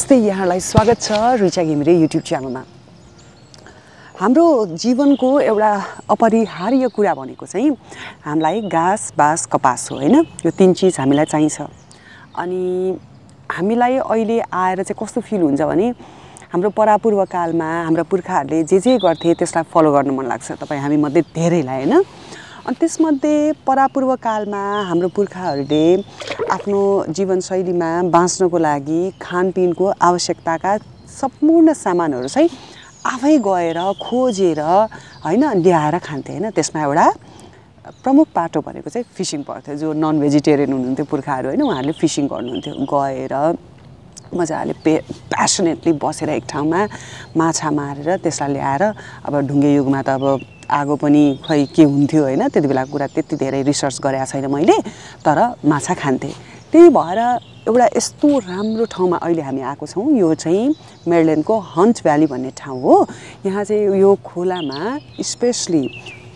नमस्ते, यहाँलाई स्वागत छ रुचा घिमिरे युट्युब च्यानलमा। हाम्रो जीवनको एउटा अपरिहार्य कुरा भनेको चाहिँ हामीलाई घाँस बाँस कपास हो हैन। यो तीन चीज हामीलाई चाहिन्छ। अनि हामीलाई अहिले आएर चाहिँ कस्तो फिल हुन्छ भने हाम्रो परापूर्व कालमा हाम्रो पुर्खाहरूले जे गर्थे त्यसलाई फलो गर्न मन लाग्छ तपाईँ हामी मध्ये धेरैलाई हैन। अनि त्यसमध्ये परापूर्व कालमा हाम्रो पुर्खाहरूले आफ्नो जीवनशैलीमा बाँच्नको लागि खानपिनको आवश्यकताका सम्पूर्ण सामानहरू चाहिँ आफै गएर खोजेर हैन ल्याएर खान्थे हैन। त्यसमा एउटा प्रमुख पाटो भनेको चाहिँ फिशिङ पर्थ्यो। जो नन भेजिटेरियन हुनुहुन्थ्यो पुर्खाहरू हैन, उहाँहरूले फिशिङ गर्नुहुन्थ्यो। गएर मजाले प्यासनेटली बसेर एक ठाउँमा माछा मारेर त्यसलाई ल्याएर अब ढुङ्गे युगमा त अब आगो पनि खै के हुन्थ्यो हैन, त्यति बेलाको कुरा त्यति धेरै रिसर्च गरेको छैन मैले, तर माछा खान्थे। त्यही भएर एउटा यस्तो राम्रो ठाउँमा अहिले हामी आएको छौँ। यो चाहिँ मेरिल्यान्डको हन्ट भ्याली भन्ने ठाउँ हो। यहाँ चाहिँ यो खोलामा स्पेशली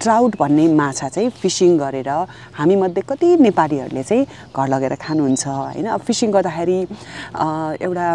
ट्राउट भन्ने माछा चाहिँ फिशिङ गरेर हामी मध्ये कति नेपालीहरूले चाहिँ घर लगेर खानुहुन्छ हैन। अब फिशिङ गर्दाखेरि एउटा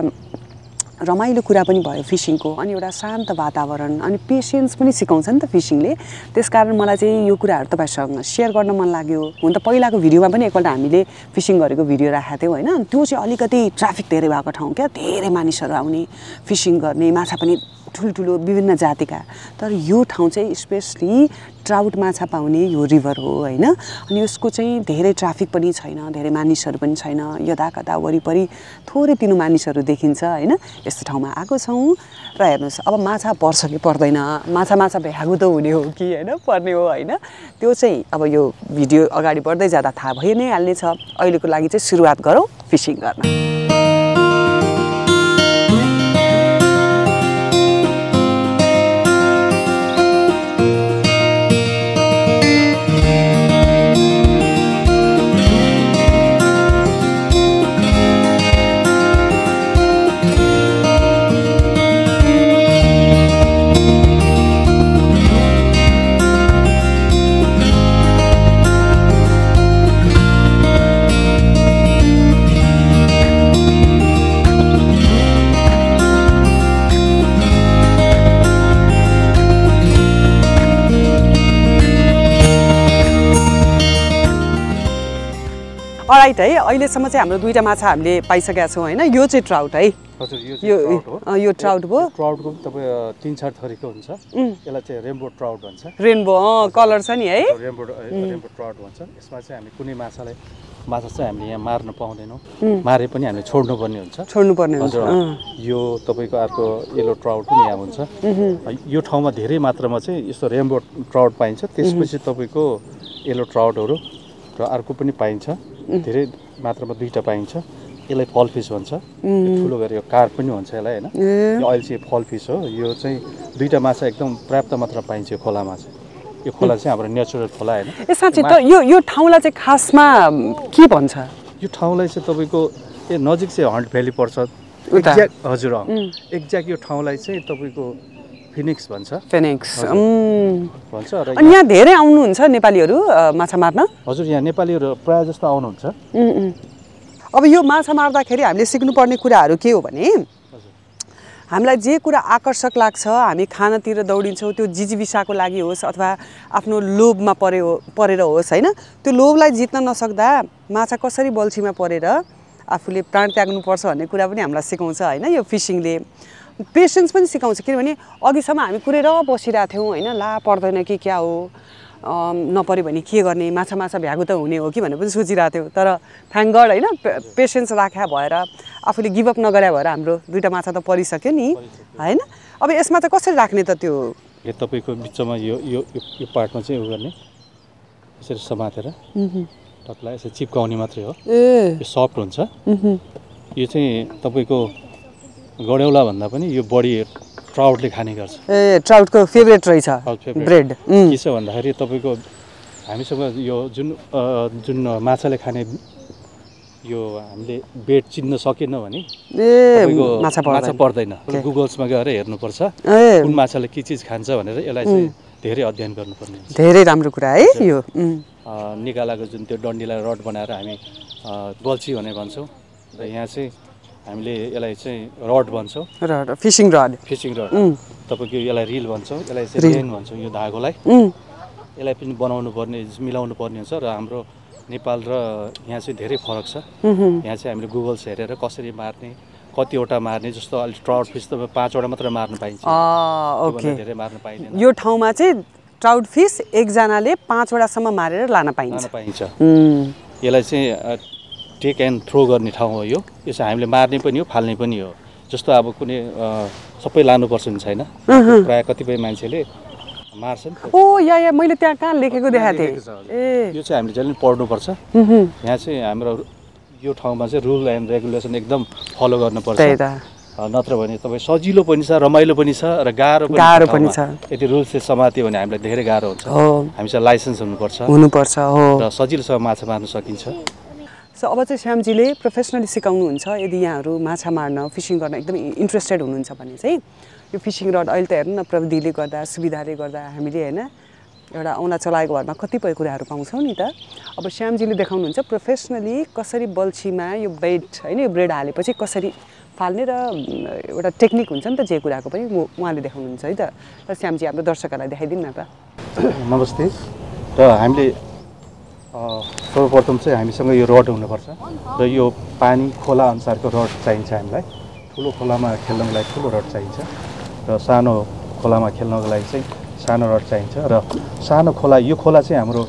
रमाइलो कुरा पनि भयो फिशिङको, अनि एउटा शान्त वातावरण अनि पेसेन्स पनि सिकाउँछ नि त फिशिङले। त्यसकारण मलाई चाहिँ यो कुराहरू तपाईसँग सेयर गर्न मन लाग्यो। हुन त पहिलाको भिडियोमा पनि एकपल्ट हामीले फिशिङ गरेको भिडियो राखेको थियौँ हैन। त्यो चाहिँ अलिकति ट्राफिक धेरै भएको ठाउँ क्या, धेरै मानिसहरू आउने फिशिङ गर्ने, माछा पनि ठुल्ठुलो विभिन्न जातिका। तर यो ठाउँ चाहिँ स्पेशली ट्राउट माछा पाउने यो रिभर हो हैन। अनि यसको चाहिँ धेरै ट्राफिक पनि छैन, धेरै मानिसहरू पनि छैन, यदाकदा वरिपरि थोरै तिनो मानिसहरू देखिन्छ हैन। यस्तो ठाउँमा आएको छौँ र हेर्नुहोस् अब माछा पर्छ कि पर्दैन, माछा भ्यागु त हुने हो कि हैन, पर्ने हो हैन, त्यो चाहिँ अब यो भिडियो अगाडि बढ्दै जाँदा थाहा भइ नै हाल्नेछ। अहिलेको लागि चाहिँ सुरुवात गरौँ फिशिङ गर्न। राइट है, अहिलेसम्म चाहिँ हाम्रो दुईटा माछा हामीले पाइसकेका छौँ हैन। यो चाहिँ ट्राउट है। हजुर, यो ट्राउट हो। ट्राउटको तपाईँ 3-4 थरीको हुन्छ। यसलाई चाहिँ रेनबो ट्राउट भन्छ। रेनबो कलर छ नि है, रेनबो ट्राउट भन्छ। यसमा चाहिँ हामी कुनै माछा चाहिँ हामीले यहाँ मार्न पाउँदैनौँ, मारे पनि हामीले छोड्नुपर्ने हुन्छ। यो तपाईँको अर्को येलो ट्राउट पनि यहाँ हुन्छ। यो ठाउँमा धेरै मात्रामा चाहिँ यस्तो रेनबो ट्राउट पाइन्छ। त्यसपछि तपाईँको येलो ट्राउटहरू र अर्को पनि पाइन्छ, धेरै मात्रामा दुईटा पाइन्छ। यसलाई फल फिस भन्छ, ठुलो गरेर यो कार्प पनि भन्छ यसलाई हैन। यो अहिले चाहिँ फल फिस हो। यो चाहिँ दुईटा माछा एकदम पर्याप्त मात्रामा पाइन्छ यो खोलामा चाहिँ। यो खोला चाहिँ हाम्रो नेचुरल खोला हैन। साँच्चै त यो ठाउँलाई चाहिँ खासमा के भन्छ? यो ठाउँलाई चाहिँ तपाईँको नजिक चाहिँ हन्ट भ्याली पर्छ एक्ज्याक्ट। हजुर, एक्ज्याक्ट यो ठाउँलाई चाहिँ तपाईँको फिनिक्स भन्छ। फिनिक्स भन्छ। र अनि यहाँ धेरै आउनुहुन्छ नेपालीहरू माछा मार्न? हजुर, यहाँ नेपालीहरू प्रायः जस्तो आउनुहुन्छ। अब यो माछा मार्दाखेरि हामीले सिक्नुपर्ने कुराहरू के हो भने हामीलाई जे कुरा आकर्षक लाग्छ हामी खानातिर दौडिन्छौँ, त्यो जिजीविसाको लागि होस् अथवा आफ्नो लोभमा परेर होस् हैन। त्यो लोभलाई जित्न नसक्दा माछा कसरी बल्छीमा परेर आफूले प्राण त्याग्नुपर्छ भन्ने कुरा पनि हामीलाई सिकाउँछ हैन। यो फिशिङले पेसेन्स पनि सिकाउँछ, किनभने अघिसम्म हामी कुरेर बसिरहेको थियौँ हैन। ला पर्दैन कि क्या हो, नपऱ्यो भने के गर्ने, माछा भ्यागु त हुने हो कि भनेर पनि सोचिरहेको थियौँ। तर थ्याङ्क गड हैन, पेसेन्स राख्या भएर आफूले गिभअप नगरे भएर हाम्रो दुईटा माछा त परिसक्यो नि हैन। अब यसमा चाहिँ कसरी राख्ने त? त्यो यो तपाईँको बिचमा यो पार्टमा चाहिँ उ गर्ने, यसरी समातेर टक्कलाई यसरी चिप्काउने मात्रै हो। यो सफ्ट हुन्छ। यो चाहिँ तपाईँको गडेउला भन्दा पनि यो बढी ट्राउटले खाने गर्छ। ट्राउटको फेभरेट रहेछ ब्रेड। के छ भन्दाखेरि तपाईँको हामीसँग यो जुन माछाले खाने यो हामीले बेड चिन्न सकेन भने माछा पर्दैन। गुगल्समा गएर हेर्नुपर्छ कुन माछाले के चिज खान्छ भनेर। यसलाई चाहिँ धेरै अध्ययन गर्नुपर्ने। धेरै राम्रो कुरा है यो। निकालाको जुन त्यो डन्डीलाई रड बनाएर हामी बल्छी भने भन्छौँ र यहाँ चाहिँ हामीले यसलाई चाहिँ रड भन्छौँ, रड फिसिङ रड तपाईँको यसलाई रिल भन्छौँ, यसलाई चाहिँ लेन भन्छौँ। यो धागोलाई यसलाई पनि बनाउनु पर्ने, मिलाउनु पर्ने हुन्छ। र हाम्रो नेपाल र यहाँ चाहिँ धेरै फरक छ। यहाँ चाहिँ हामीले गुगल्स हेरेर कसरी मार्ने, कतिवटा मार्ने, जस्तो अहिले ट्राउट फिस त 5वटा मात्र मार्न पाइन्छ, धेरै मार्न पाइँदैन। यो ठाउँमा चाहिँ ट्राउट फिस एकजनाले 5वटासम्म मारेर लान पाइन्छ। यसलाई चाहिँ टेक एन्ड थ्रो गर्ने ठाउँ हो यो। यो चाहिँ हामीले मार्ने पनि हो, फाल्ने पनि हो। जस्तो अब कुनै सबै लानुपर्छ नि छैन, प्रायः कतिपय मान्छेले मार्छन्। या मैले त्यहाँ कहाँ लेखेको देखाएको थिएँ। यो चाहिँ हामीले जहिले पनि पढ्नुपर्छ। यहाँ चाहिँ हाम्रो यो ठाउँमा चाहिँ रुल एन्ड रेगुलेसन एकदम फलो गर्नुपर्छ, नत्र भने तपाईँ सजिलो पनि छ, रमाइलो पनि छ र गाह्रो पनि छ। यदि रुल्स समात्यो भने हामीलाई धेरै गाह्रो हुन्छ। हामीसँग लाइसेन्स हुनुपर्छ र सजिलोसँग माछा मार्न सकिन्छ। सो अब चाहिँ श्यामजीले प्रोफेसनली सिकाउनुहुन्छ। यदि यहाँहरू माछा मार्न, फिसिङ गर्न एकदमै इन्ट्रेस्टेड हुनुहुन्छ भने चाहिँ यो फिसिङ रड अहिले त हेर्नु न, प्रविधिले गर्दा, सुविधाले गर्दा हामीले होइन एउटा औँला चलाएको घरमा कतिपय कुराहरू पाउँछौँ नि त। अब श्यामजीले देखाउनुहुन्छ प्रोफेसनली कसरी बल्छीमा यो बेड होइन, यो ब्रेड हालेपछि कसरी फाल्ने र एउटा टेक्निक हुन्छ नि त जे कुराको पनि उहाँले देखाउनुहुन्छ है त। र श्यामजी हाम्रो दर्शकहरूलाई देखाइदिनु न त। नमस्ते। र हामीले सर्वप्रथम चाहिँ हामीसँग यो रड हुनुपर्छ र यो पानी खोला अनुसारको रड चाहिन्छ हामीलाई। ठुलो खोलामा खेल्नको लागि ठुलो रड चाहिन्छ र सानो खोलामा खेल्नको लागि चाहिँ सानो रड चाहिन्छ। र सानो खोला, यो खोला चाहिँ हाम्रो,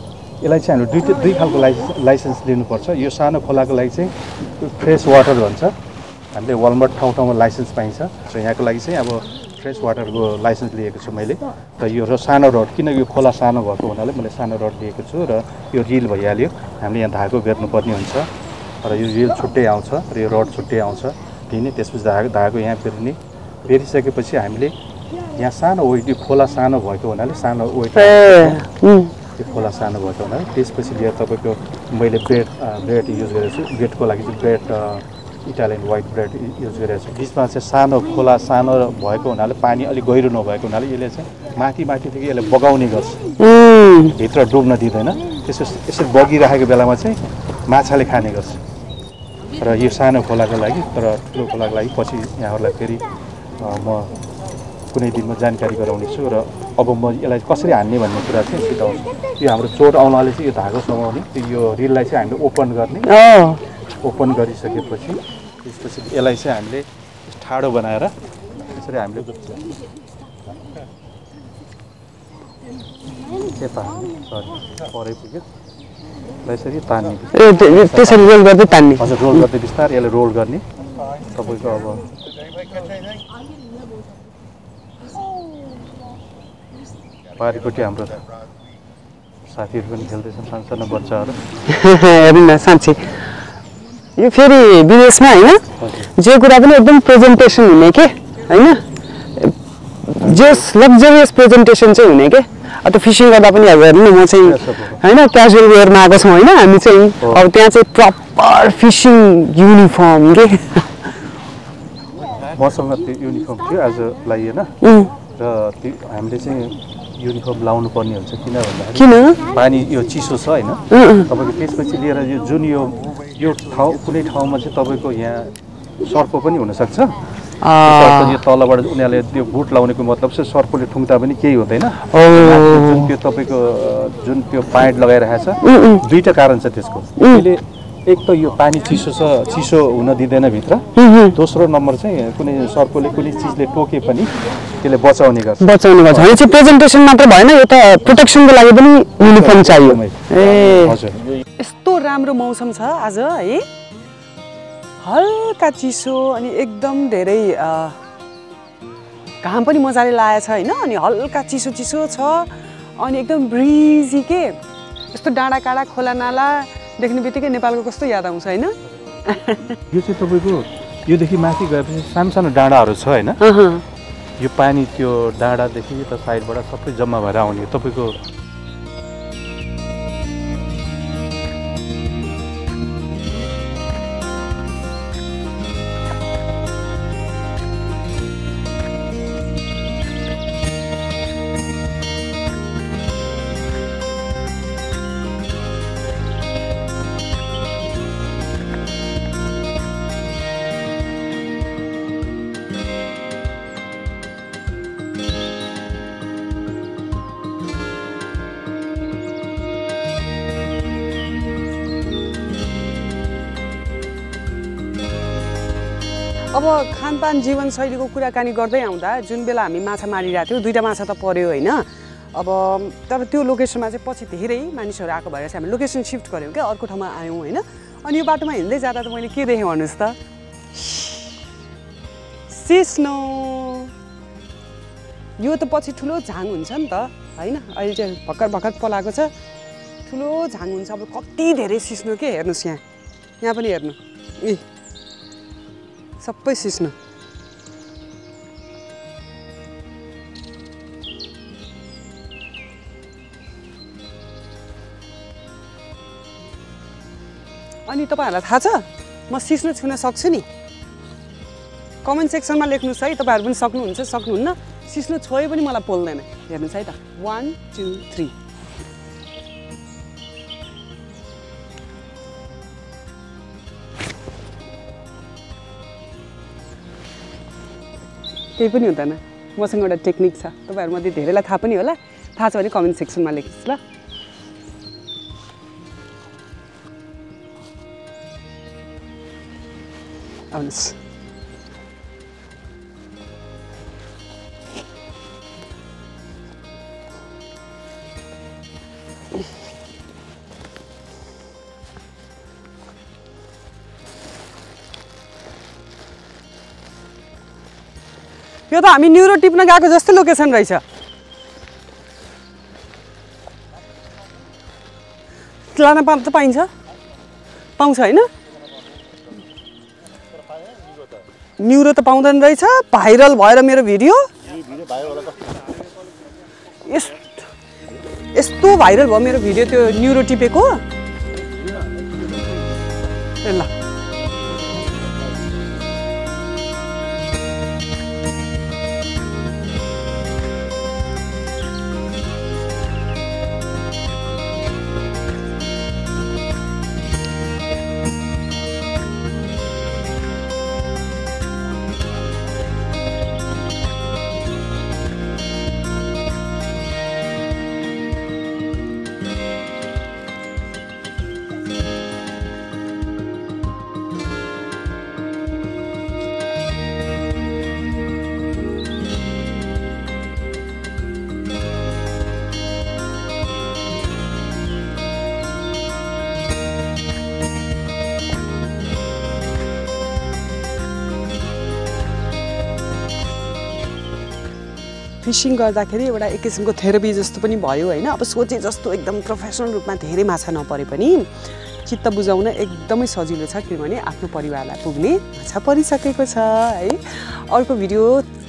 यसलाई चाहिँ हामीले दुई खालको लाइसेन्स लिनुपर्छ। यो सानो खोलाको लागि चाहिँ फ्रेस वाटर भन्छ, हामीले वालमार्ट ठाउँ लाइसेन्स पाइन्छ। र यहाँको लागि चाहिँ अब फ्रेस वाटरको लाइसेन्स लिएको छु मैले। र यो सानो रड, किन यो खोला सानो भएको हुनाले मैले सानो रड लिएको छु। र यो रिल भइहाल्यो, हामीले यहाँ धागो बेर्नुपर्ने हुन्छ र यो रिल छुट्टै आउँछ र यो रड छुट्टै आउँछ लिने। त्यसपछि धागो यहाँ बेर्ने, बेरिसकेपछि हामीले यहाँ सानो वेट, यो खोला सानो भएको हुनाले सानो वेट, यो खोला सानो भएको हुनाले त्यसपछि लिएर तपाईँको मैले ब्रेड युज गरेको छु। ब्रेडको लागि चाहिँ bread Italian white bread use गरेको छु। बिचमा चाहिँ सानो खोला सानो भएको हुनाले, पानी अलिक गहिरो नभएको हुनाले यसले चाहिँ माथिदेखि यसले बगाउने गर्छ, भित्र डुब्न दिँदैन। यसरी बगिरहेको बेलामा चाहिँ माछाले खाने गर्छ। र यो सानो खोलाको लागि, तर ठुलो खोलाको लागि पछि यहाँहरूलाई फेरि म कुनै दिनमा जानकारी गराउने छु। र अब म यसलाई कसरी हान्ने भन्ने कुरा चाहिँ सिकाउँछु। यो हाम्रो चोट औँलाले चाहिँ यो धागो समाउने, यो रिललाई चाहिँ हामीले ओपन गर्ने। ओपन गरिसकेपछि त्यसपछि यसलाई चाहिँ हामीले ठाडो बनाएर यसरी हामीले परै पुग्यो यसरी तान्ने, त्यसरी रोल गर्दै तान्ने। हजुर, रोल गर्दै बिस्तारै यसले रोल गर्ने। तपाईँको अब पारिपट्टि हाम्रो साथीहरू पनि खेल्दैछन्, सानो बच्चाहरू। हेर्नु न, साँच्चै यो फेरि विदेशमा होइन, जे कुरा पनि एकदम प्रेजेन्टेसन हुने के होइन, जस लग्जरियस प्रेजेन्टेसन चाहिँ हुने के। अब फिसिङ गर्दा पनि अब हेर्नु न, म चाहिँ होइन क्याजुअल वेयरमा आएको छौँ होइन, हामी चाहिँ अब त्यहाँ चाहिँ प्रपर फिसिङ युनिफर्म के। मसँग त्यो युनिफर्म थियो, आज लगाइएन। र त्यो हामीले चाहिँ युनिफर्म लाउनु पर्ने हुन्छ, किन भन्दाखेरि पानी यो चिसो छ होइन तपाईँको। त्यसपछि लिएर यो जुन यो ठाउँ, कुनै ठाउँमा चाहिँ तपाईँको यहाँ सर्प पनि हुनसक्छ। यो तलबाट उनीहरूले त्यो बुट लाउनेको मतलब चाहिँ सर्पले ठुङ्दा पनि केही हुँदैन। जुन त्यो तपाईँको जुन त्यो पाइन्ट लगाइरहेको छ, दुईवटा कारण छ त्यसको। त्यसले एक त यो पानी चिसो छ, चिसो हुन दिँदैन भित्र। दोस्रो नम्बर चाहिँ कुनै सर्पले कुनै चिजले टोके पनि त्यसले बचाउने गर्छ। भने चाहिँ प्रेजेन्टेसन मात्र भएन, यो त प्रोटेक्सनको लागि पनि युनिफर्म चाहियो। हजुर, यस्तो राम्रो मौसम छ आज है, हल्का चिसो अनि एकदम धेरै घाम पनि मजाले लागेको छ होइन, अनि हल्का चिसो छ अनि एकदम ब्रिजी के। यस्तो डाँडा काँडा खोला नाला देख्ने बित्तिकै नेपालको कस्तो याद आउँछ होइन। यो चाहिँ तपाईँको योदेखि माथि गएपछि सानो सानो डाँडाहरू छ होइन, यो पानी त्यो डाँडादेखि त साइडबाट सबै जम्मा भएर आउने तपाईँको। अब खानपान जीवनशैलीको कुराकानी गर्दै आउँदा जुन बेला हामी माछा मारिरहेको थियौँ 2टा माछा त पर्यो होइन अब तर त्यो लोकेसनमा चाहिँ पछि धेरै मानिसहरू आएको भएर चाहिँ हामी लोकेसन सिफ्ट गऱ्यौँ क्या अर्को ठाउँमा आयौँ होइन अनि यो बाटोमा हिँड्दै जाँदा त मैले के देखेँ भन्नुहोस् त सिस्नो यो त पछि ठुलो झाङ हुन्छ नि त होइन अहिले चाहिँ भर्खर पलाएको छ ठुलो झाङ हुन्छ अब कति धेरै सिस्नो के हेर्नुहोस् यहाँ पनि हेर्नु ए सबै सिस्नो अनि तपाईहरुलाई थाहा छ म सिस्नो छुन सक्छु नि कमेन्ट सेक्सनमा लेख्नुस् है तपाईहरु पनि सक्नुहुन्छ सक्नुहुन्न सिस्नो छोए पनि मलाई पोल्दैन हेर्नुस् है त 1 2 3 केही पनि हुँदैन मसँग एउटा टेक्निक छ तपाईहरु मध्ये धेरैलाई थाहा पनि होला थाहा छ भने कमेन्ट सेक्सनमा लेख्नुस् ल आउनुस् यो त हामी न्युरो टिप्न गएको जस्तो लोकेसन रहेछ लान पाइन्छ पाउँछ हैन न्युरो त पाउँदैन रहेछ भाइरल भएर मेरो भिडियो यस्तो भाइरल भयो मेरो भिडियो त्यो न्युरो टिपेको ल फिशिङ गर्दाखेरि एउटा एक किसिमको थेरापी जस्तो पनि भयो हैन अब सोचे जस्तो एकदम प्रोफेसनल रूपमा धेरै माछा नपरे पनि चित्त बुझाउन एकदमै सजिलो छ किनभने आफ्नो परिवारलाई पुग्ने माछा परिसकेको छ है अर्को भिडियो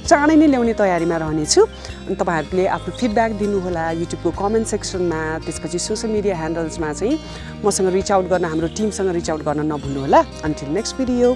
चाँडै नै ल्याउने तयारीमा रहनेछु अनि तपाईहरुले आफ्नो फिडब्याक दिनुहोला युट्युबको कमेन्ट सेक्सनमा त्यसपछि सोशल मिडिया ह्यान्डल्समा चाहिँ मसँग रिच आउट गर्न हाम्रो टिमसँग रिच आउट गर्न नभुल्नु होला अन्टिल नेक्स्ट भिडियो